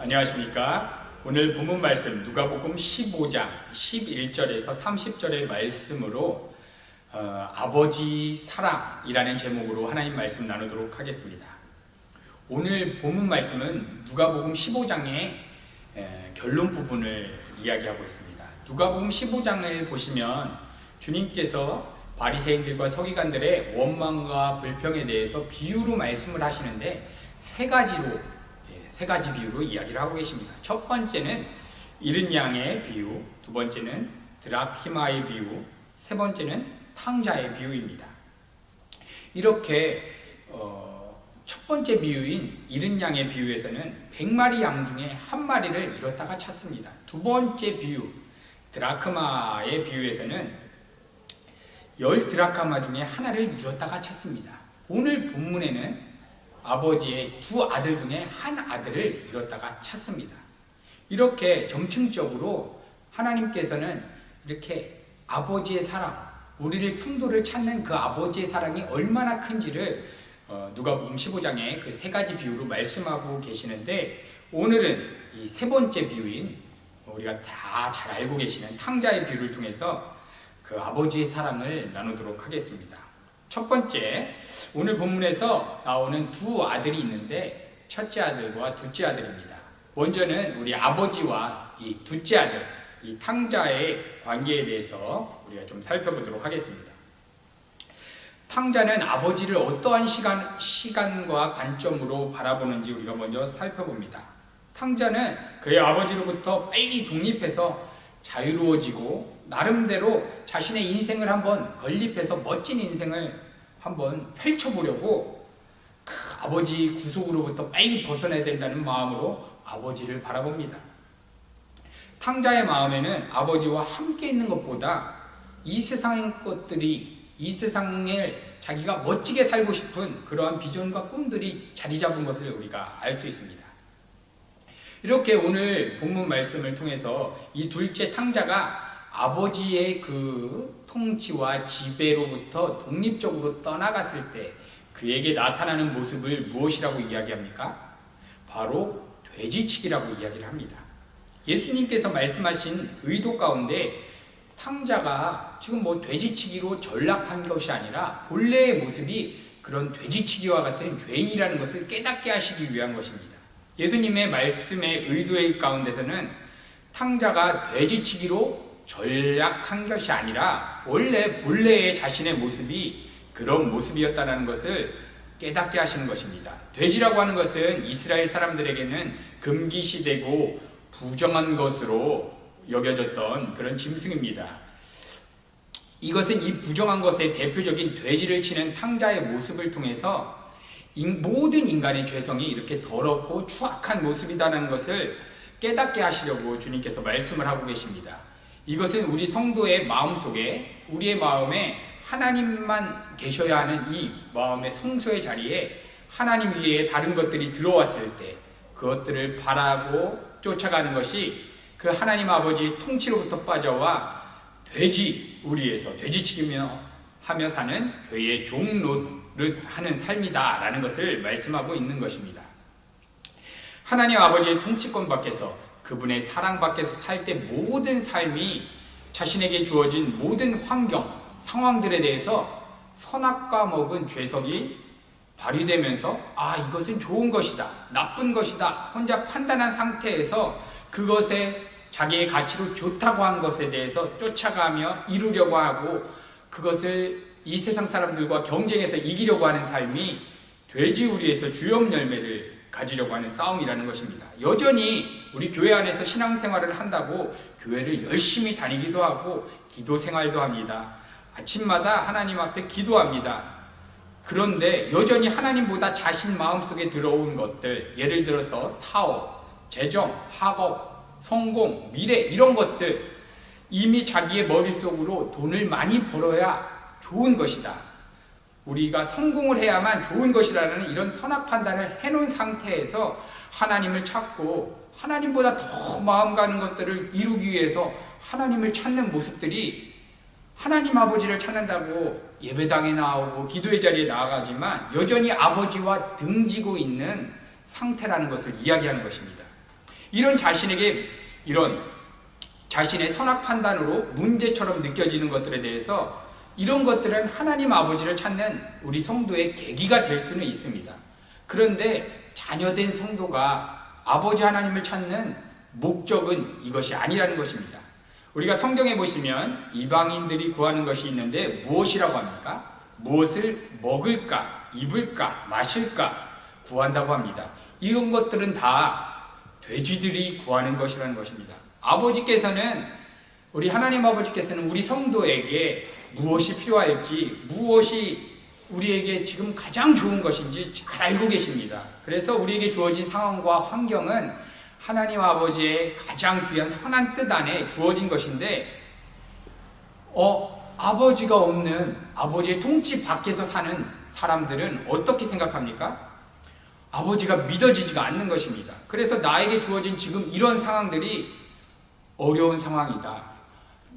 안녕하십니까. 오늘 본문 말씀 누가복음 15장 11절에서 30절의 말씀으로 아버지 사랑이라는 제목으로 하나님 말씀 나누도록 하겠습니다. 오늘 본문 말씀은 누가복음 15장의 결론 부분을 이야기하고 있습니다. 누가복음 15장을 보시면 주님께서 바리새인들과 서기관들의 원망과 불평에 대해서 비유로 말씀을 하시는데 세 가지 비유로 이야기를 하고 계십니다. 첫 번째는 잃은 양의 비유, 두 번째는 드라키마의 비유, 세 번째는 탕자의 비유입니다. 이렇게 첫 번째 비유인 잃은 양의 비유에서는 100마리 양 중에 한 마리를 잃었다가 찾습니다. 두 번째 비유, 드라크마의 비유에서는 10드라크마 중에 하나를 잃었다가 찾습니다. 오늘 본문에는 아버지의 두 아들 중에 한 아들을 잃었다가 찾습니다. 이렇게 점층적으로 하나님께서는 이렇게 아버지의 사랑, 우리를 성도를 찾는 그 아버지의 사랑이 얼마나 큰지를 누가복음 15장의 그 세 가지 비유로 말씀하고 계시는데, 오늘은 이 세 번째 비유인 우리가 다 잘 알고 계시는 탕자의 비유를 통해서 그 아버지의 사랑을 나누도록 하겠습니다. 첫 번째, 오늘 본문에서 나오는 두 아들이 있는데 첫째 아들과 둘째 아들입니다. 먼저는 우리 아버지와 이 둘째 아들, 이 탕자의 관계에 대해서 우리가 좀 살펴보도록 하겠습니다. 탕자는 아버지를 어떠한 시간과 관점으로 바라보는지 우리가 먼저 살펴봅니다. 탕자는 그의 아버지로부터 빨리 독립해서 자유로워지고 나름대로 자신의 인생을 한번 건립해서 멋진 인생을 한번 펼쳐보려고 그 아버지 구속으로부터 빨리 벗어나야 된다는 마음으로 아버지를 바라봅니다. 탕자의 마음에는 아버지와 함께 있는 것보다 이 세상의 것들이, 이 세상을 자기가 멋지게 살고 싶은 그러한 비전과 꿈들이 자리 잡은 것을 우리가 알 수 있습니다. 이렇게 오늘 본문 말씀을 통해서 이 둘째 탕자가 아버지의 그 통치와 지배로부터 독립적으로 떠나갔을 때 그에게 나타나는 모습을 무엇이라고 이야기합니까? 바로 돼지치기라고 이야기를 합니다. 예수님께서 말씀하신 의도 가운데 탕자가 지금 돼지치기로 전락한 것이 아니라 본래의 모습이 그런 돼지치기와 같은 죄인이라는 것을 깨닫게 하시기 위한 것입니다. 예수님의 말씀의 의도의 가운데서는 탕자가 돼지치기로 전략한 것이 아니라 원래 본래의 자신의 모습이 그런 모습이었다는 것을 깨닫게 하시는 것입니다. 돼지라고 하는 것은 이스라엘 사람들에게는 금기시되고 부정한 것으로 여겨졌던 그런 짐승입니다. 이것은 이 부정한 것의 대표적인 돼지를 치는 탕자의 모습을 통해서 모든 인간의 죄성이 이렇게 더럽고 추악한 모습이다라는 것을 깨닫게 하시려고 주님께서 말씀을 하고 계십니다. 이것은 우리 성도의 마음속에, 우리의 마음에 하나님만 계셔야 하는 이 마음의 성소의 자리에 하나님 위에 다른 것들이 들어왔을 때 그것들을 바라고 쫓아가는 것이 그 하나님 아버지의 통치로부터 빠져와 우리에서 돼지치기며 하며 사는 죄의 종 노릇하는 삶이다라는 것을 말씀하고 있는 것입니다. 하나님 아버지의 통치권 밖에서, 그분의 사랑 밖에서 살 때 모든 삶이 자신에게 주어진 모든 환경, 상황들에 대해서 선악과 먹은 죄성이 발휘되면서 이것은 좋은 것이다, 나쁜 것이다 혼자 판단한 상태에서 그것에 자기의 가치로 좋다고 한 것에 대해서 쫓아가며 이루려고 하고 그것을 이 세상 사람들과 경쟁해서 이기려고 하는 삶이 돼지우리에서 주염 열매를 가지려고 하는 싸움이라는 것입니다. 여전히 우리 교회 안에서 신앙생활을 한다고 교회를 열심히 다니기도 하고 기도 생활도 합니다. 아침마다 하나님 앞에 기도합니다. 그런데 여전히 하나님보다 자신 마음속에 들어온 것들, 예를 들어서 사업, 재정, 학업, 성공, 미래 이런 것들, 이미 자기의 머릿속으로 돈을 많이 벌어야 좋은 것이다, 우리가 성공을 해야만 좋은 것이라는 이런 선악 판단을 해놓은 상태에서 하나님을 찾고 하나님보다 더 마음 가는 것들을 이루기 위해서 하나님을 찾는 모습들이, 하나님 아버지를 찾는다고 예배당에 나오고 기도의 자리에 나아가지만 여전히 아버지와 등지고 있는 상태라는 것을 이야기하는 것입니다. 이런 자신에게 이런 자신의 선악 판단으로 문제처럼 느껴지는 것들에 대해서 이런 것들은 하나님 아버지를 찾는 우리 성도의 계기가 될 수는 있습니다. 그런데 자녀된 성도가 아버지 하나님을 찾는 목적은 이것이 아니라는 것입니다. 우리가 성경에 보시면 이방인들이 구하는 것이 있는데 무엇이라고 합니까? 무엇을 먹을까, 입을까, 마실까 구한다고 합니다. 이런 것들은 다 돼지들이 구하는 것이라는 것입니다. 아버지께서는 우리 하나님 아버지께서는 우리 성도에게 무엇이 필요할지, 무엇이 우리에게 지금 가장 좋은 것인지 잘 알고 계십니다. 그래서 우리에게 주어진 상황과 환경은 하나님 아버지의 가장 귀한 선한 뜻 안에 주어진 것인데 아버지가 없는 아버지의 통치 밖에서 사는 사람들은 어떻게 생각합니까? 아버지가 믿어지지가 않는 것입니다. 그래서 나에게 주어진 지금 이런 상황들이 어려운 상황이다.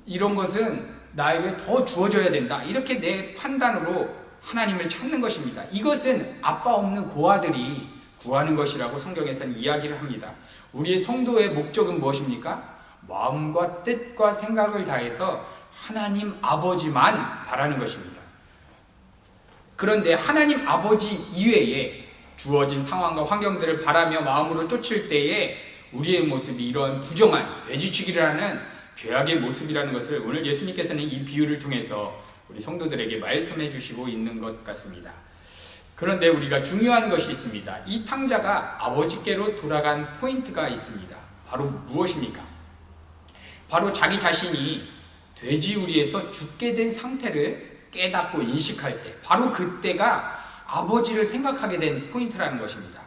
이런 것은 나에게 더 주어져야 된다. 이렇게 내 판단으로 하나님을 찾는 것입니다. 이것은 아빠 없는 고아들이 구하는 것이라고 성경에서는 이야기를 합니다. 우리의 성도의 목적은 무엇입니까? 마음과 뜻과 생각을 다해서 하나님 아버지만 바라는 것입니다. 그런데 하나님 아버지 이외에 주어진 상황과 환경들을 바라며 마음으로 쫓을 때에 우리의 모습이 이런 부정한 돼지치기를 하는 죄악의 모습이라는 것을 오늘 예수님께서는 이 비유를 통해서 우리 성도들에게 말씀해 주시고 있는 것 같습니다. 그런데 우리가 중요한 것이 있습니다. 이 탕자가 아버지께로 돌아간 포인트가 있습니다. 바로 무엇입니까? 바로 자기 자신이 돼지우리에서 죽게 된 상태를 깨닫고 인식할 때, 바로 그때가 아버지를 생각하게 된 포인트라는 것입니다.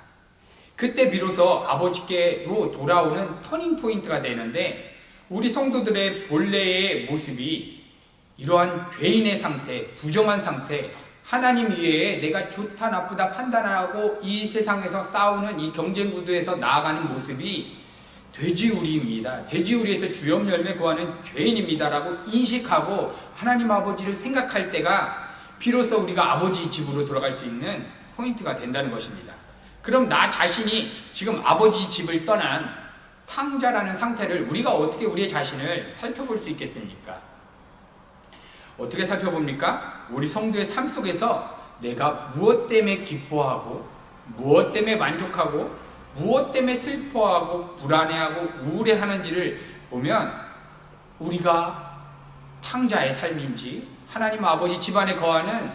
그때 비로소 아버지께로 돌아오는 터닝 포인트가 되는데, 우리 성도들의 본래의 모습이 이러한 죄인의 상태, 부정한 상태, 하나님 위에 내가 좋다 나쁘다 판단하고 이 세상에서 싸우는 이 경쟁 구도에서 나아가는 모습이 돼지우리입니다. 돼지우리에서 주염 열매 구하는 죄인입니다 라고 인식하고 하나님 아버지를 생각할 때가 비로소 우리가 아버지 집으로 돌아갈 수 있는 포인트가 된다는 것입니다. 그럼 나 자신이 지금 아버지 집을 떠난 탕자라는 상태를 우리가 어떻게 우리의 자신을 살펴볼 수 있겠습니까? 어떻게 살펴봅니까? 우리 성도의 삶 속에서 내가 무엇 때문에 기뻐하고 무엇 때문에 만족하고 무엇 때문에 슬퍼하고 불안해하고 우울해하는지를 보면 우리가 탕자의 삶인지 하나님 아버지 집안에 거하는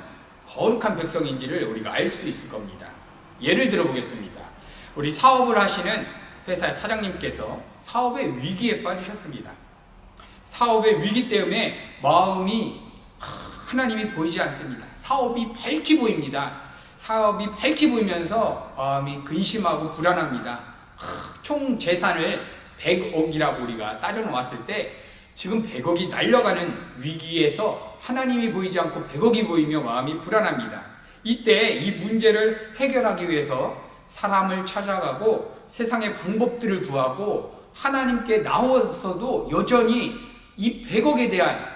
거룩한 백성인지를 우리가 알 수 있을 겁니다. 예를 들어 보겠습니다. 우리 사업을 하시는 회사의 사장님께서 사업의 위기에 빠지셨습니다. 사업의 위기 때문에 마음이 하나님이 보이지 않습니다. 사업이 밝게 보입니다. 사업이 밝게 보이면서 마음이 근심하고 불안합니다. 총 재산을 100억이라고 우리가 따져놓았을 때 지금 100억이 날려가는 위기에서 하나님이 보이지 않고 100억이 보이며 마음이 불안합니다. 이때 이 문제를 해결하기 위해서 사람을 찾아가고 세상의 방법들을 구하고 하나님께 나와서도 여전히 이 100억에 대한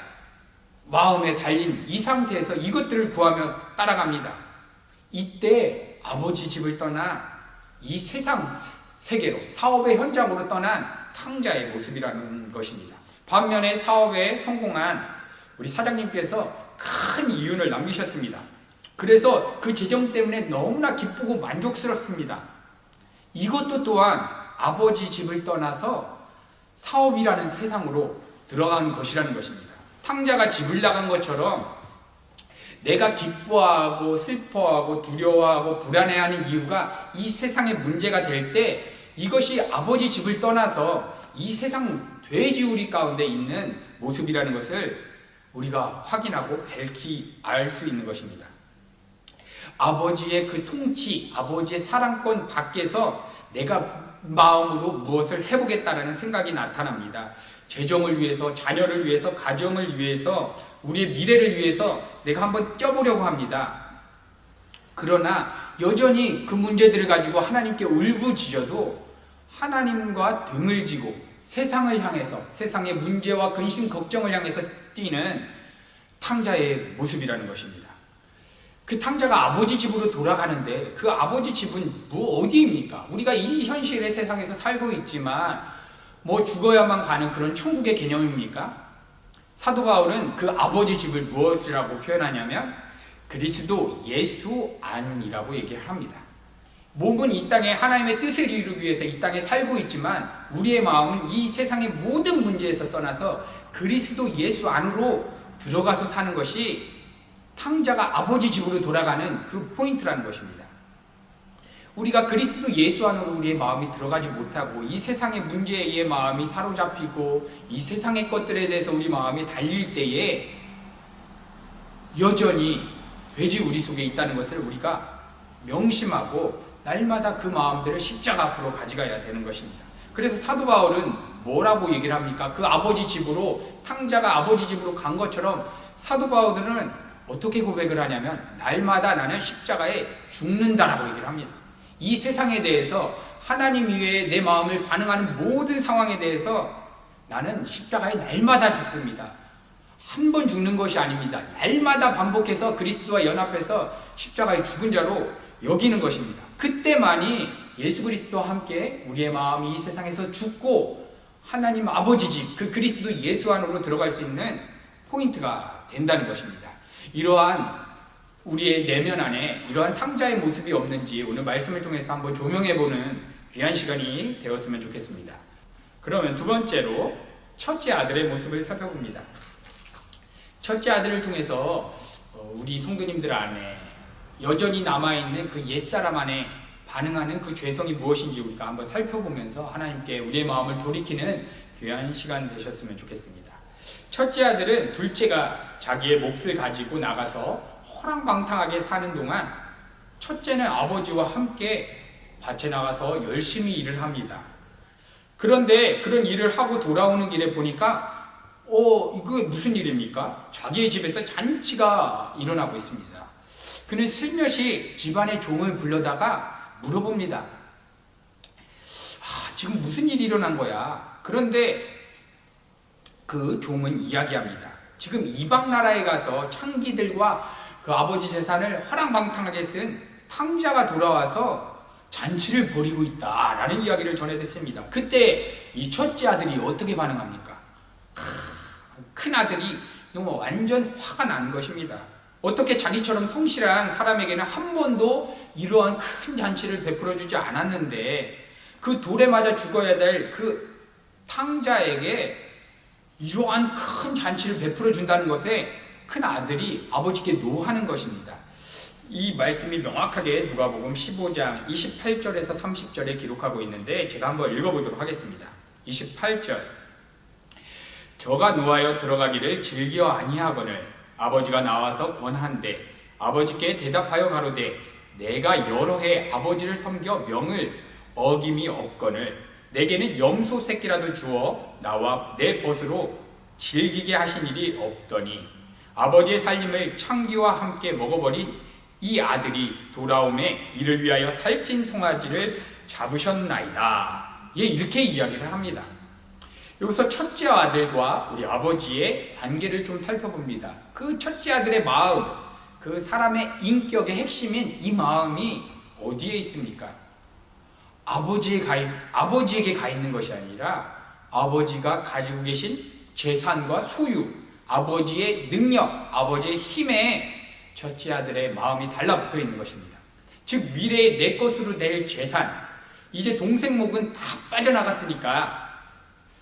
마음에 달린 이 상태에서 이것들을 구하며 따라갑니다. 이때 아버지 집을 떠나 이 세상 세계로 사업의 현장으로 떠난 탕자의 모습이라는 것입니다. 반면에 사업에 성공한 우리 사장님께서 큰 이윤을 남기셨습니다. 그래서 그 재정 때문에 너무나 기쁘고 만족스럽습니다. 이것도 또한 아버지 집을 떠나서 사업이라는 세상으로 들어간 것이라는 것입니다. 탕자가 집을 나간 것처럼 내가 기뻐하고 슬퍼하고 두려워하고 불안해하는 이유가 이 세상의 문제가 될 때 이것이 아버지 집을 떠나서 이 세상 돼지우리 가운데 있는 모습이라는 것을 우리가 확인하고 밝히 알 수 있는 것입니다. 아버지의 그 통치, 아버지의 사랑권 밖에서 내가 마음으로 무엇을 해보겠다라는 생각이 나타납니다. 재정을 위해서, 자녀를 위해서, 가정을 위해서, 우리의 미래를 위해서 내가 한번 뛰어보려고 합니다. 그러나 여전히 그 문제들을 가지고 하나님께 울부짖어도 하나님과 등을 지고 세상을 향해서, 세상의 문제와 근심, 걱정을 향해서 뛰는 탕자의 모습이라는 것입니다. 그 탕자가 아버지 집으로 돌아가는데 그 아버지 집은 어디입니까? 우리가 이 현실의 세상에서 살고 있지만 뭐 죽어야만 가는 그런 천국의 개념입니까? 사도 바울은 그 아버지 집을 무엇이라고 표현하냐면 그리스도 예수 안이라고 얘기를 합니다. 몸은 이 땅에 하나님의 뜻을 이루기 위해서 이 땅에 살고 있지만 우리의 마음은 이 세상의 모든 문제에서 떠나서 그리스도 예수 안으로 들어가서 사는 것이 탕자가 아버지 집으로 돌아가는 그 포인트라는 것입니다. 우리가 그리스도 예수 안으로 우리의 마음이 들어가지 못하고 이 세상의 문제에 마음이 사로잡히고 이 세상의 것들에 대해서 우리 마음이 달릴 때에 여전히 돼지 우리 속에 있다는 것을 우리가 명심하고 날마다 그 마음들을 십자가 앞으로 가져가야 되는 것입니다. 그래서 사도 바울은 뭐라고 얘기를 합니까? 그 아버지 집으로 탕자가 아버지 집으로 간 것처럼 사도 바울은 어떻게 고백을 하냐면 날마다 나는 십자가에 죽는다라고 얘기를 합니다. 이 세상에 대해서 하나님 이외에 내 마음을 반응하는 모든 상황에 대해서 나는 십자가에 날마다 죽습니다. 한 번 죽는 것이 아닙니다. 날마다 반복해서 그리스도와 연합해서 십자가에 죽은 자로 여기는 것입니다. 그때만이 예수 그리스도와 함께 우리의 마음이 이 세상에서 죽고 하나님 아버지 집, 그 그리스도 예수 안으로 들어갈 수 있는 포인트가 된다는 것입니다. 이러한 우리의 내면 안에 이러한 탕자의 모습이 없는지 오늘 말씀을 통해서 한번 조명해보는 귀한 시간이 되었으면 좋겠습니다. 그러면 두 번째로 첫째 아들의 모습을 살펴봅니다. 첫째 아들을 통해서 우리 성도님들 안에 여전히 남아있는 그 옛사람 안에 반응하는 그 죄성이 무엇인지 우리가 한번 살펴보면서 하나님께 우리의 마음을 돌이키는 귀한 시간 되셨으면 좋겠습니다. 첫째 아들은 둘째가 자기의 몫을 가지고 나가서 허랑방탕하게 사는 동안 첫째는 아버지와 함께 밭에 나가서 열심히 일을 합니다. 그런데 그런 일을 하고 돌아오는 길에 보니까 이거 무슨 일입니까? 자기의 집에서 잔치가 일어나고 있습니다. 그는 슬며시 집안의 종을 불러다가 물어봅니다. 지금 무슨 일이 일어난 거야? 그런데 그 종은 이야기합니다. 지금 이방 나라에 가서 창기들과 그 아버지 재산을 허랑방탕하게 쓴 탕자가 돌아와서 잔치를 벌이고 있다라는 이야기를 전해 듣습니다. 그때 이 첫째 아들이 어떻게 반응합니까? 큰 아들이 완전 화가 난 것입니다. 어떻게 자기처럼 성실한 사람에게는 한 번도 이러한 큰 잔치를 베풀어주지 않았는데 그 돌에 맞아 죽어야 될 그 탕자에게 이러한 큰 잔치를 베풀어 준다는 것에 큰 아들이 아버지께 노하는 것입니다. 이 말씀이 명확하게 누가복음 15장 28절에서 30절에 기록하고 있는데 제가 한번 읽어보도록 하겠습니다. 28절 저가 노하여 들어가기를 즐겨 아니하거늘 아버지가 나와서 권한대 아버지께 대답하여 가로되 내가 여러 해 아버지를 섬겨 명을 어김이 없거늘 내게는 염소 새끼라도 주어 나와 내 벗으로 즐기게 하신 일이 없더니 아버지의 살림을 창기와 함께 먹어버린 이 아들이 돌아옴에 이를 위하여 살찐 송아지를 잡으셨나이다. 이렇게 이야기를 합니다. 여기서 첫째 아들과 우리 아버지의 관계를 좀 살펴봅니다. 그 첫째 아들의 마음, 그 사람의 인격의 핵심인 이 마음이 어디에 있습니까? 아버지에게 가 있는 것이 아니라 아버지가 가지고 계신 재산과 소유, 아버지의 능력, 아버지의 힘에 첫째 아들의 마음이 달라붙어 있는 것입니다. 즉 미래의 내 것으로 될 재산, 이제 동생 목은 다 빠져나갔으니까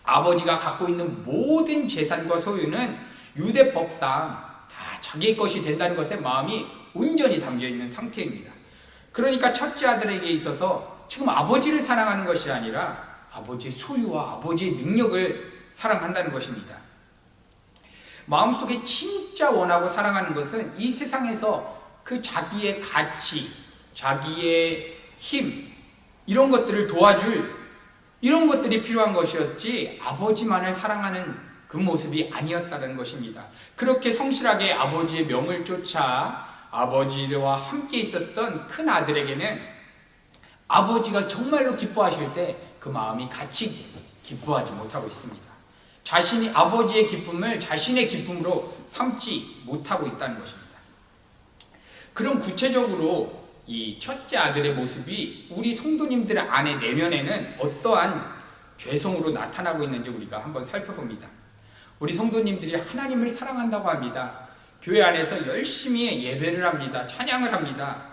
아버지가 갖고 있는 모든 재산과 소유는 유대법상 다 자기의 것이 된다는 것에 마음이 온전히 담겨있는 상태입니다. 그러니까 첫째 아들에게 있어서 지금 아버지를 사랑하는 것이 아니라 아버지의 소유와 아버지의 능력을 사랑한다는 것입니다. 마음속에 진짜 원하고 사랑하는 것은 이 세상에서 그 자기의 가치, 자기의 힘, 이런 것들을 도와줄 이런 것들이 필요한 것이었지 아버지만을 사랑하는 그 모습이 아니었다는 것입니다. 그렇게 성실하게 아버지의 명을 쫓아 아버지와 함께 있었던 큰 아들에게는 아버지가 정말로 기뻐하실 때 그 마음이 같이 기뻐하지 못하고 있습니다. 자신이 아버지의 기쁨을 자신의 기쁨으로 삼지 못하고 있다는 것입니다. 그럼 구체적으로 이 첫째 아들의 모습이 우리 성도님들 안에 내면에는 어떠한 죄성으로 나타나고 있는지 우리가 한번 살펴봅니다. 우리 성도님들이 하나님을 사랑한다고 합니다. 교회 안에서 열심히 예배를 합니다. 찬양을 합니다.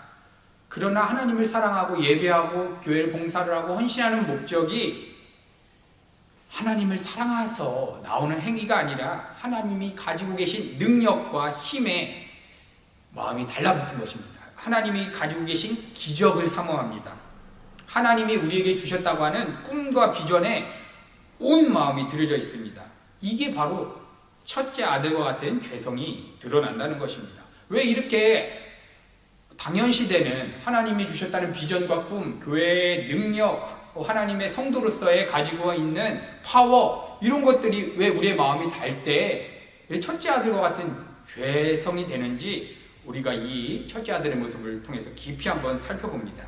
그러나 하나님을 사랑하고 예배하고 교회를 봉사를 하고 헌신하는 목적이 하나님을 사랑해서 나오는 행위가 아니라 하나님이 가지고 계신 능력과 힘에 마음이 달라붙은 것입니다. 하나님이 가지고 계신 기적을 사모합니다. 하나님이 우리에게 주셨다고 하는 꿈과 비전에 온 마음이 들여져 있습니다. 이게 바로 첫째 아들과 같은 죄성이 드러난다는 것입니다. 왜 이렇게 당연시되는 하나님이 주셨다는 비전과 꿈, 교회의 능력, 하나님의 성도로서의 가지고 있는 파워, 이런 것들이 왜 우리의 마음이 달 때 왜 첫째 아들과 같은 죄성이 되는지 우리가 이 첫째 아들의 모습을 통해서 깊이 한번 살펴봅니다.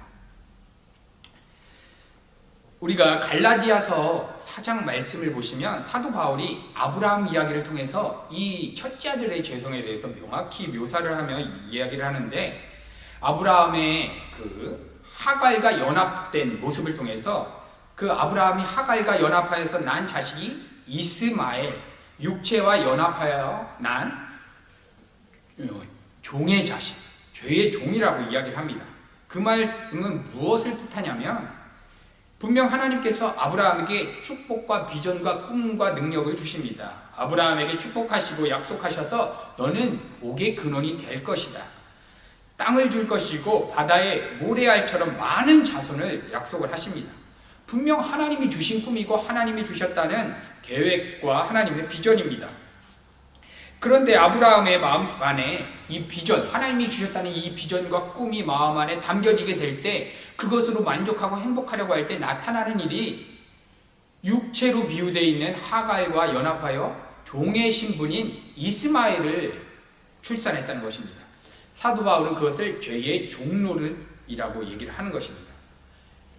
우리가 갈라디아서 4장 말씀을 보시면 사도 바울이 아브라함 이야기를 통해서 이 첫째 아들의 죄성에 대해서 명확히 묘사를 하며 이야기를 하는데, 아브라함의 그 하갈과 연합된 모습을 통해서 그 아브라함이 하갈과 연합하여서 난 자식이 이스마엘, 육체와 연합하여 난 종의 자식, 죄의 종이라고 이야기를 합니다. 그 말씀은 무엇을 뜻하냐면 분명 하나님께서 아브라함에게 축복과 비전과 꿈과 능력을 주십니다. 아브라함에게 축복하시고 약속하셔서 너는 복의 근원이 될 것이다. 땅을 줄 것이고 바다의 모래알처럼 많은 자손을 약속을 하십니다. 분명 하나님이 주신 꿈이고 하나님이 주셨다는 계획과 하나님의 비전입니다. 그런데 아브라함의 마음 안에 이 비전, 하나님이 주셨다는 이 비전과 꿈이 마음 안에 담겨지게 될 때 그것으로 만족하고 행복하려고 할 때 나타나는 일이 육체로 비유되어 있는 하갈과 연합하여 종의 신분인 이스마엘을 출산했다는 것입니다. 사도 바울은 그것을 죄의 종노릇이라고 얘기를 하는 것입니다.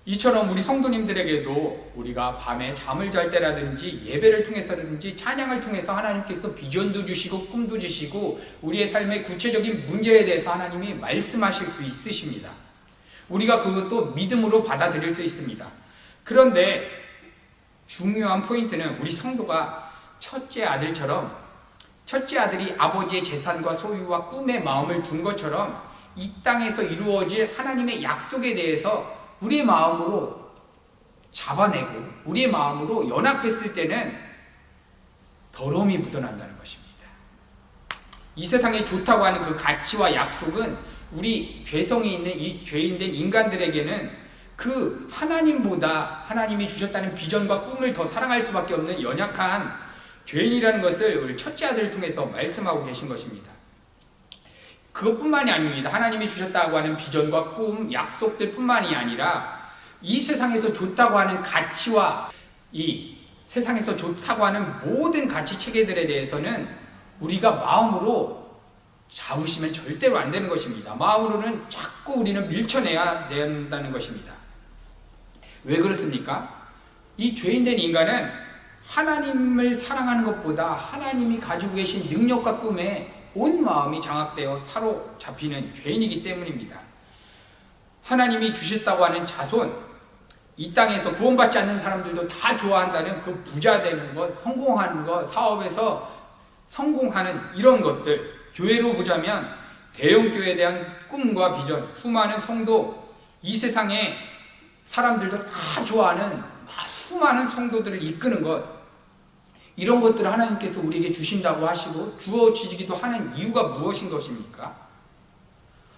이처럼 우리 성도님들에게도 우리가 밤에 잠을 잘 때라든지 예배를 통해서라든지 찬양을 통해서 하나님께서 비전도 주시고 꿈도 주시고 우리의 삶의 구체적인 문제에 대해서 하나님이 말씀하실 수 있으십니다. 우리가 그것도 믿음으로 받아들일 수 있습니다. 그런데 중요한 포인트는 우리 성도가 첫째 아들처럼, 첫째 아들이 아버지의 재산과 소유와 꿈의 마음을 둔 것처럼 이 땅에서 이루어질 하나님의 약속에 대해서 우리의 마음으로 잡아내고 우리의 마음으로 연합했을 때는 더러움이 묻어난다는 것입니다. 이 세상에 좋다고 하는 그 가치와 약속은 우리 죄성이 있는 이 죄인된 인간들에게는 그 하나님보다 하나님이 주셨다는 비전과 꿈을 더 사랑할 수밖에 없는 연약한 죄인이라는 것을 우리 첫째 아들을 통해서 말씀하고 계신 것입니다. 그것뿐만이 아닙니다. 하나님이 주셨다고 하는 비전과 꿈, 약속들 뿐만이 아니라 이 세상에서 좋다고 하는 가치와 이 세상에서 좋다고 하는 모든 가치 체계들에 대해서는 우리가 마음으로 잡으시면 절대로 안 되는 것입니다. 마음으로는 자꾸 우리는 밀쳐내야 된다는 것입니다. 왜 그렇습니까? 이 죄인된 인간은 하나님을 사랑하는 것보다 하나님이 가지고 계신 능력과 꿈에 온 마음이 장악되어 사로잡히는 죄인이기 때문입니다. 하나님이 주셨다고 하는 자손, 이 땅에서 구원받지 않는 사람들도 다 좋아한다는 그 부자 되는 것, 성공하는 것, 사업에서 성공하는 이런 것들, 교회로 보자면 대형교회에 대한 꿈과 비전, 수많은 성도, 이 세상에 사람들도 다 좋아하는 수많은 성도들을 이끄는 것, 이런 것들을 하나님께서 우리에게 주신다고 하시고 주어지기도 하는 이유가 무엇인 것입니까?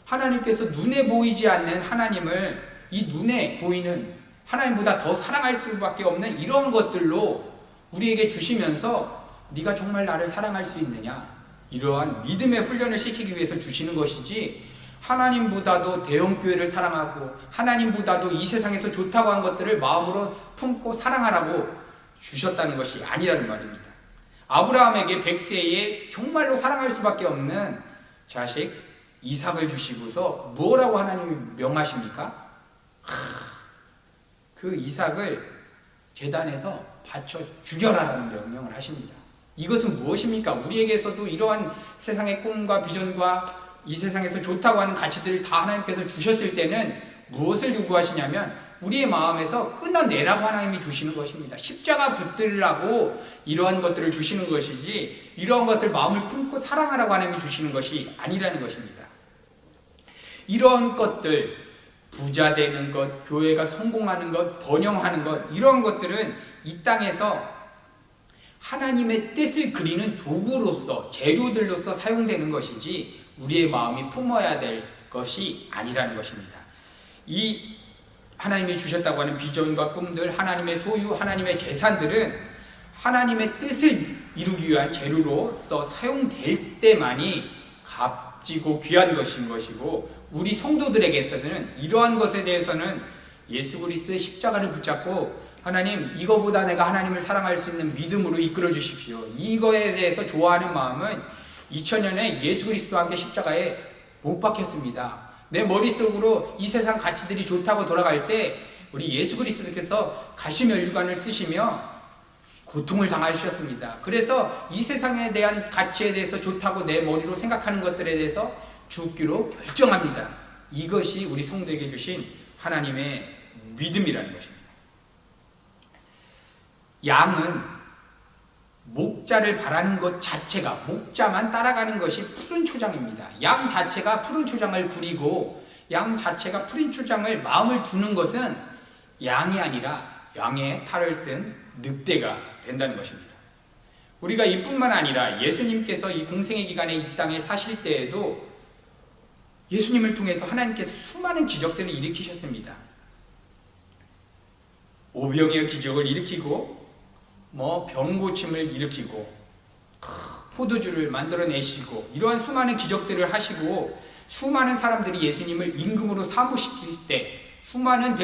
하나님께서 눈에 보이지 않는 하나님을 이 눈에 보이는 하나님보다 더 사랑할 수밖에 없는 이런 것들로 우리에게 주시면서 네가 정말 나를 사랑할 수 있느냐, 이러한 믿음의 훈련을 시키기 위해서 주시는 것이지, 하나님보다도 대형교회를 사랑하고 하나님보다도 이 세상에서 좋다고 한 것들을 마음으로 품고 사랑하라고 주셨다는 것이 아니라는 말입니다. 아브라함에게 100세에 정말로 사랑할 수밖에 없는 자식 이삭을 주시고서 뭐라고 하나님이 명하십니까? 그 이삭을 제단에서 바쳐 죽여라라는 명령을 하십니다. 이것은 무엇입니까? 우리에게서도 이러한 세상의 꿈과 비전과 이 세상에서 좋다고 하는 가치들을 다 하나님께서 주셨을 때는 무엇을 요구하시냐면 우리의 마음에서 끊어내라고 하나님이 주시는 것입니다. 십자가 붙들라고 이러한 것들을 주시는 것이지 이러한 것을 마음을 품고 사랑하라고 하나님이 주시는 것이 아니라는 것입니다. 이러한 것들, 부자 되는 것, 교회가 성공하는 것, 번영하는 것, 이러한 것들은 이 땅에서 하나님의 뜻을 그리는 도구로서, 재료들로서 사용되는 것이지 우리의 마음이 품어야 될 것이 아니라는 것입니다. 이 하나님이 주셨다고 하는 비전과 꿈들, 하나님의 소유, 하나님의 재산들은 하나님의 뜻을 이루기 위한 재료로서 사용될 때만이 값지고 귀한 것인 것이고, 우리 성도들에게 있어서는 이러한 것에 대해서는 예수 그리스도의 십자가를 붙잡고 하나님, 이거보다 내가 하나님을 사랑할 수 있는 믿음으로 이끌어 주십시오. 이거에 대해서 좋아하는 마음은 2000년에 예수 그리스도와 함께 십자가에 못 박혔습니다. 내 머릿속으로 이 세상 가치들이 좋다고 돌아갈 때 우리 예수 그리스도께서 가시면류관을 쓰시며 고통을 당하셨습니다. 그래서 이 세상에 대한 가치에 대해서 좋다고 내 머리로 생각하는 것들에 대해서 죽기로 결정합니다. 이것이 우리 성도에게 주신 하나님의 믿음이라는 것입니다. 양은 목자를 바라는 것 자체가, 목자만 따라가는 것이 푸른 초장입니다. 양 자체가 푸른 초장을 구리고 양 자체가 푸른 초장을 마음을 두는 것은 양이 아니라 양의 탈을 쓴 늑대가 된다는 것입니다. 우리가 이뿐만 아니라 예수님께서 이 공생의 기간에 이 땅에 사실 때에도 예수님을 통해서 하나님께서 수많은 기적들을 일으키셨습니다. 오병이어 기적을 일으키고 병 고침을 일으키고 포도주를 만들어내시고 이러한 수많은 기적들을 하시고 수많은 사람들이 예수님을 임금으로 사모시킬 때 수많은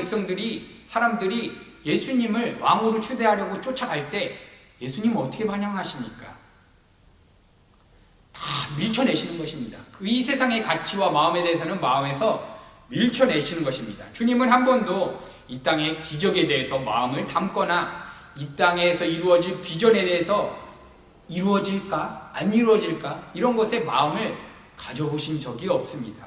사람들이 예수님을 왕으로 추대하려고 쫓아갈 때 예수님은 어떻게 반응하십니까? 다 밀쳐내시는 것입니다. 이 세상의 가치와 마음에 대해서는 마음에서 밀쳐내시는 것입니다. 주님은 한 번도 이 땅의 기적에 대해서 마음을 담거나 이 땅에서 이루어질 비전에 대해서 이루어질까? 안 이루어질까? 이런 것에 마음을 가져보신 적이 없습니다.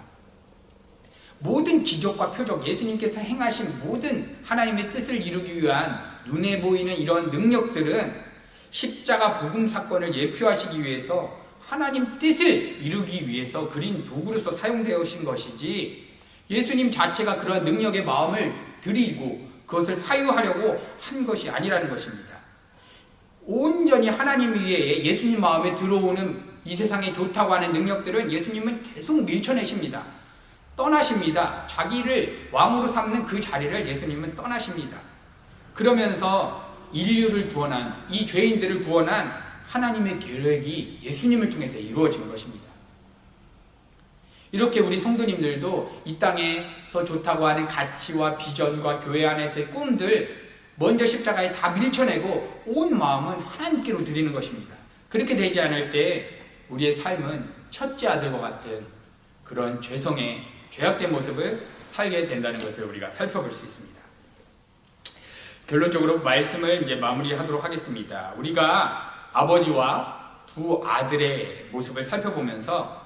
모든 기적과 표적, 예수님께서 행하신 모든 하나님의 뜻을 이루기 위한 눈에 보이는 이런 능력들은 십자가 복음 사건을 예표하시기 위해서 하나님 뜻을 이루기 위해서 그린 도구로서 사용되어진 것이지 예수님 자체가 그러한 능력의 마음을 드리고 그것을 사유하려고 한 것이 아니라는 것입니다. 온전히 하나님 위에 예수님 마음에 들어오는 이 세상에 좋다고 하는 능력들은 예수님은 계속 밀쳐내십니다. 떠나십니다. 자기를 왕으로 삼는 그 자리를 예수님은 떠나십니다. 그러면서 인류를 구원한, 이 죄인들을 구원한 하나님의 계획이 예수님을 통해서 이루어진 것입니다. 이렇게 우리 성도님들도 이 땅에서 좋다고 하는 가치와 비전과 교회 안에서의 꿈들 먼저 십자가에 다 밀쳐내고 온 마음은 하나님께로 드리는 것입니다. 그렇게 되지 않을 때 우리의 삶은 첫째 아들과 같은 그런 죄악된 모습을 살게 된다는 것을 우리가 살펴볼 수 있습니다. 결론적으로 말씀을 이제 마무리하도록 하겠습니다. 우리가 아버지와 두 아들의 모습을 살펴보면서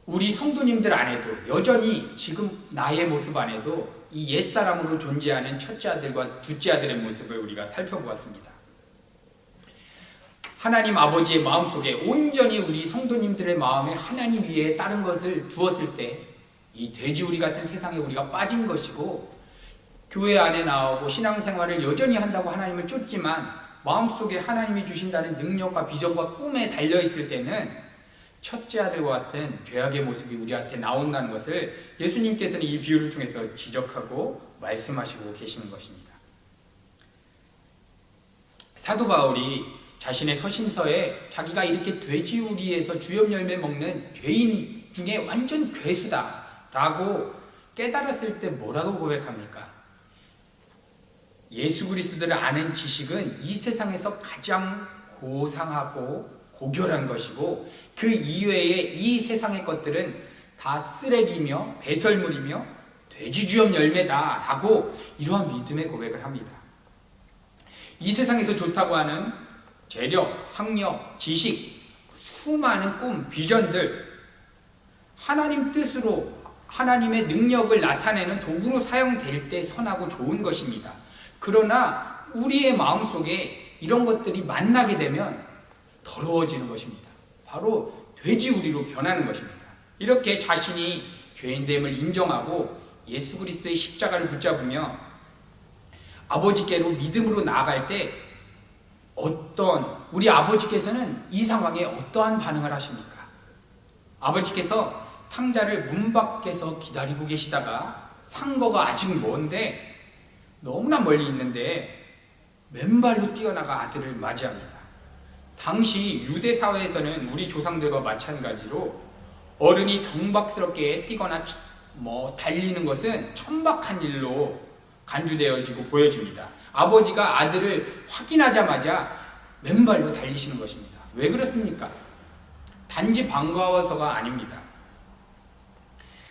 우리 성도님들 안에도 여전히 지금 나의 모습 안에도 이 옛사람으로 존재하는 첫째 아들과 둘째 아들의 모습을 우리가 살펴보았습니다. 하나님 아버지의 마음속에 온전히 우리 성도님들의 마음에 하나님 위에 다른 것을 두었을 때 이 돼지우리 같은 세상에 우리가 빠진 것이고, 교회 안에 나오고 신앙생활을 여전히 한다고 하나님을 쫓지만 마음속에 하나님이 주신다는 능력과 비전과 꿈에 달려있을 때는 첫째 아들과 같은 죄악의 모습이 우리한테 나온다는 것을 예수님께서는 이 비유를 통해서 지적하고 말씀하시고 계시는 것입니다. 사도 바울이 자신의 서신서에 자기가 이렇게 돼지우리에서 주엽 열매 먹는 죄인 중에 완전 괴수다 라고 깨달았을 때 뭐라고 고백합니까? 예수 그리스도를 아는 지식은 이 세상에서 가장 고상하고 고결한 것이고 그 이외의 이 세상의 것들은 다 쓰레기며 배설물이며 돼지주엽 열매다 라고 이러한 믿음의 고백을 합니다. 이 세상에서 좋다고 하는 재력, 학력, 지식, 수많은 꿈, 비전들, 하나님 뜻으로 하나님의 능력을 나타내는 도구로 사용될 때 선하고 좋은 것입니다. 그러나 우리의 마음속에 이런 것들이 만나게 되면 더러워지는 것입니다. 바로 돼지우리로 변하는 것입니다. 이렇게 자신이 죄인됨을 인정하고 예수 그리스도의 십자가를 붙잡으며 아버지께로 믿음으로 나아갈 때 우리 아버지께서는 이 상황에 어떠한 반응을 하십니까? 아버지께서 탕자를 문 밖에서 기다리고 계시다가 상거가 아직 먼데 너무나 멀리 있는데 맨발로 뛰어나가 아들을 맞이합니다. 당시 유대 사회에서는 우리 조상들과 마찬가지로 어른이 경박스럽게 뛰거나 달리는 것은 천박한 일로 간주되어지고 보여집니다. 아버지가 아들을 확인하자마자 맨발로 달리시는 것입니다. 왜 그렇습니까? 단지 반가워서가 아닙니다.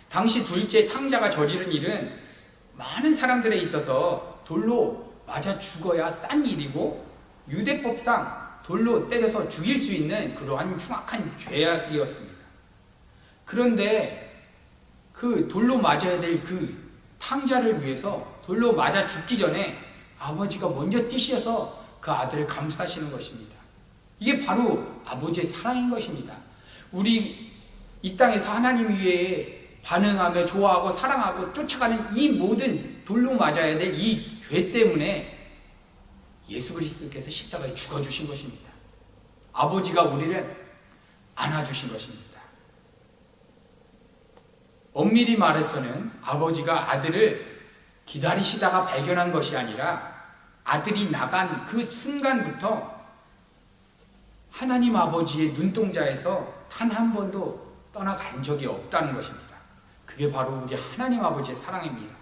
당시 둘째 탕자가 저지른 일은 많은 사람들에 있어서 돌로 맞아 죽어야 싼 일이고 유대법상 돌로 때려서 죽일 수 있는 그러한 흉악한 죄악이었습니다. 그런데 그 돌로 맞아야 될 그 탕자를 위해서 돌로 맞아 죽기 전에 아버지가 먼저 뛰셔서 그 아들을 감싸시는 것입니다. 이게 바로 아버지의 사랑인 것입니다. 우리 이 땅에서 하나님 위에 반응하며 좋아하고 사랑하고 쫓아가는 이 모든 돌로 맞아야 될 이 죄 때문에 예수 그리스도께서 십자가에 죽어주신 것입니다. 아버지가 우리를 안아주신 것입니다. 엄밀히 말해서는 아버지가 아들을 기다리시다가 발견한 것이 아니라 아들이 나간 그 순간부터 하나님 아버지의 눈동자에서 단 한 번도 떠나간 적이 없다는 것입니다. 그게 바로 우리 하나님 아버지의 사랑입니다.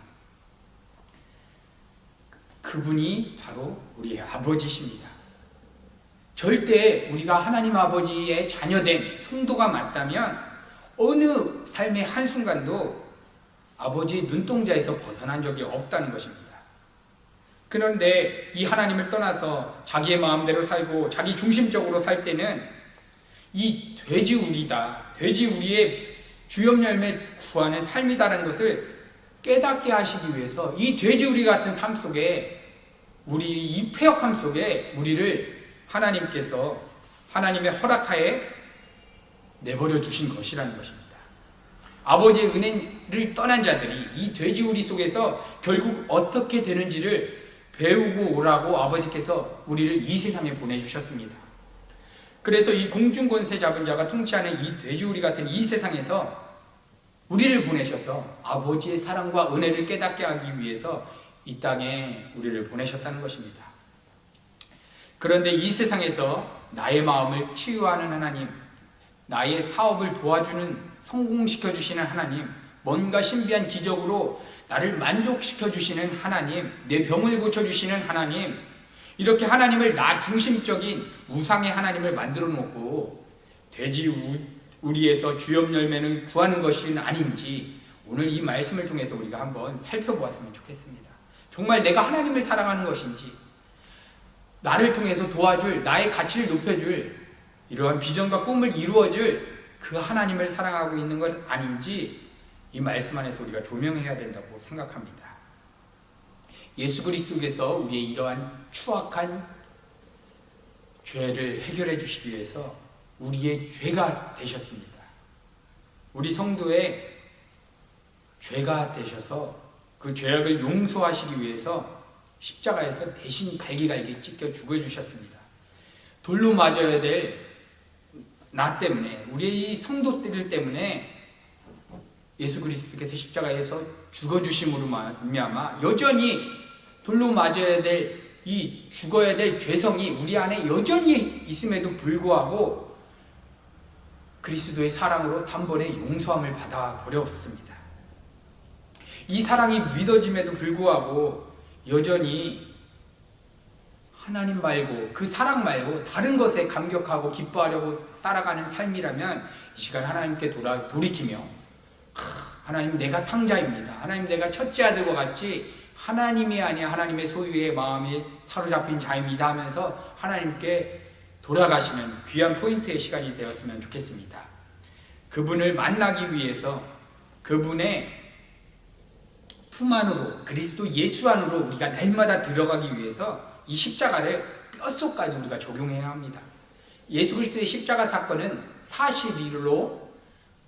그분이 바로 우리의 아버지십니다. 절대 우리가 하나님 아버지의 자녀된 성도가 맞다면 어느 삶의 한순간도 아버지의 눈동자에서 벗어난 적이 없다는 것입니다. 그런데 이 하나님을 떠나서 자기의 마음대로 살고 자기 중심적으로 살 때는 이 돼지우리다, 돼지우리의 주염열매 구하는 삶이다라는 것을 깨닫게 하시기 위해서 이 돼지우리 같은 삶 속에 우리 이 패역함 속에 우리를 하나님께서 하나님의 허락하에 내버려 두신 것이라는 것입니다. 아버지의 은혜를 떠난 자들이 이 돼지우리 속에서 결국 어떻게 되는지를 배우고 오라고 아버지께서 우리를 이 세상에 보내주셨습니다. 그래서 이 공중권세 잡은 자가 통치하는 이 돼지우리 같은 이 세상에서 우리를 보내셔서 아버지의 사랑과 은혜를 깨닫게 하기 위해서 이 땅에 우리를 보내셨다는 것입니다. 그런데 이 세상에서 나의 마음을 치유하는 하나님, 나의 사업을 도와주는, 성공시켜주시는 하나님, 뭔가 신비한 기적으로 나를 만족시켜주시는 하나님, 내 병을 고쳐주시는 하나님, 이렇게 하나님을 나 중심적인 우상의 하나님을 만들어 놓고 돼지우리에서 주염열매는 구하는 것이 아닌지 오늘 이 말씀을 통해서 우리가 한번 살펴보았으면 좋겠습니다. 정말 내가 하나님을 사랑하는 것인지, 나를 통해서 도와줄, 나의 가치를 높여줄 이러한 비전과 꿈을 이루어줄 그 하나님을 사랑하고 있는 것 아닌지 이 말씀 안에서 우리가 조명해야 된다고 생각합니다. 예수 그리스도께서 우리의 이러한 추악한 죄를 해결해 주시기 위해서 우리의 죄가 되셨습니다. 우리 성도의 죄가 되셔서 그 죄악을 용서하시기 위해서 십자가에서 대신 갈기갈기 찢겨 죽어주셨습니다. 돌로 맞아야 될 나 때문에, 우리의 이 성도들 때문에 예수 그리스도께서 십자가에서 죽어주심으로 말미암아 여전히 돌로 맞아야 될 이 죽어야 될 죄성이 우리 안에 여전히 있음에도 불구하고 그리스도의 사랑으로 단번에 용서함을 받아 버렸습니다. 이 사랑이 믿어짐에도 불구하고 여전히 하나님 말고, 그 사랑 말고 다른 것에 감격하고 기뻐하려고 따라가는 삶이라면 이 시간 하나님께 돌이키며 하나님 내가 탕자입니다. 하나님 내가 첫째 아들과 같이 하나님이 아니야 하나님의 소유의 마음이 사로잡힌 자입니다 하면서 하나님께 돌아가시는 귀한 포인트의 시간이 되었으면 좋겠습니다. 그분을 만나기 위해서 그분의 품 안으로, 그리스도 예수 안으로 우리가 날마다 들어가기 위해서 이 십자가를 뼛속까지 우리가 적용해야 합니다. 예수 그리스도의 십자가 사건은 사실로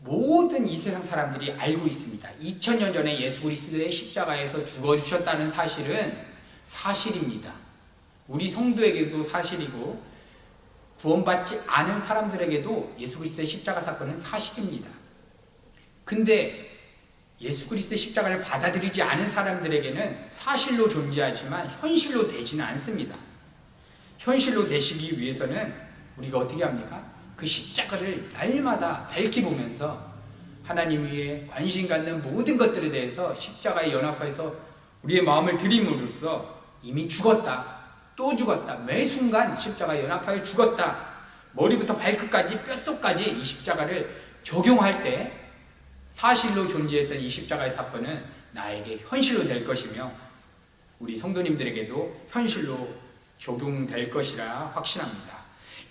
모든 이 세상 사람들이 알고 있습니다. 2000년 전에 예수 그리스도의 십자가에서 죽어주셨다는 사실은 사실입니다. 우리 성도에게도 사실이고 구원받지 않은 사람들에게도 예수 그리스도의 십자가 사건은 사실입니다. 근데 예수 그리스도의 십자가를 받아들이지 않은 사람들에게는 사실로 존재하지만 현실로 되지는 않습니다. 현실로 되시기 위해서는 우리가 어떻게 합니까? 그 십자가를 날마다 밝히 보면서 하나님 위에 관심 갖는 모든 것들에 대해서 십자가에 연합해서 우리의 마음을 들임으로써 이미 죽었다, 또 죽었다, 매 순간 십자가에 연합하여 죽었다, 머리부터 발끝까지 뼛속까지 이 십자가를 적용할 때 사실로 존재했던 이 십자가의 사건은 나에게 현실로 될 것이며 우리 성도님들에게도 현실로 적용될 것이라 확신합니다.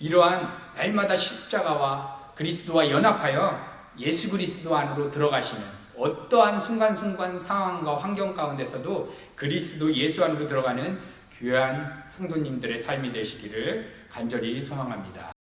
이러한 날마다 십자가와 그리스도와 연합하여 예수 그리스도 안으로 들어가시는 어떠한 순간순간 상황과 환경 가운데서도 그리스도 예수 안으로 들어가는 귀한 성도님들의 삶이 되시기를 간절히 소망합니다.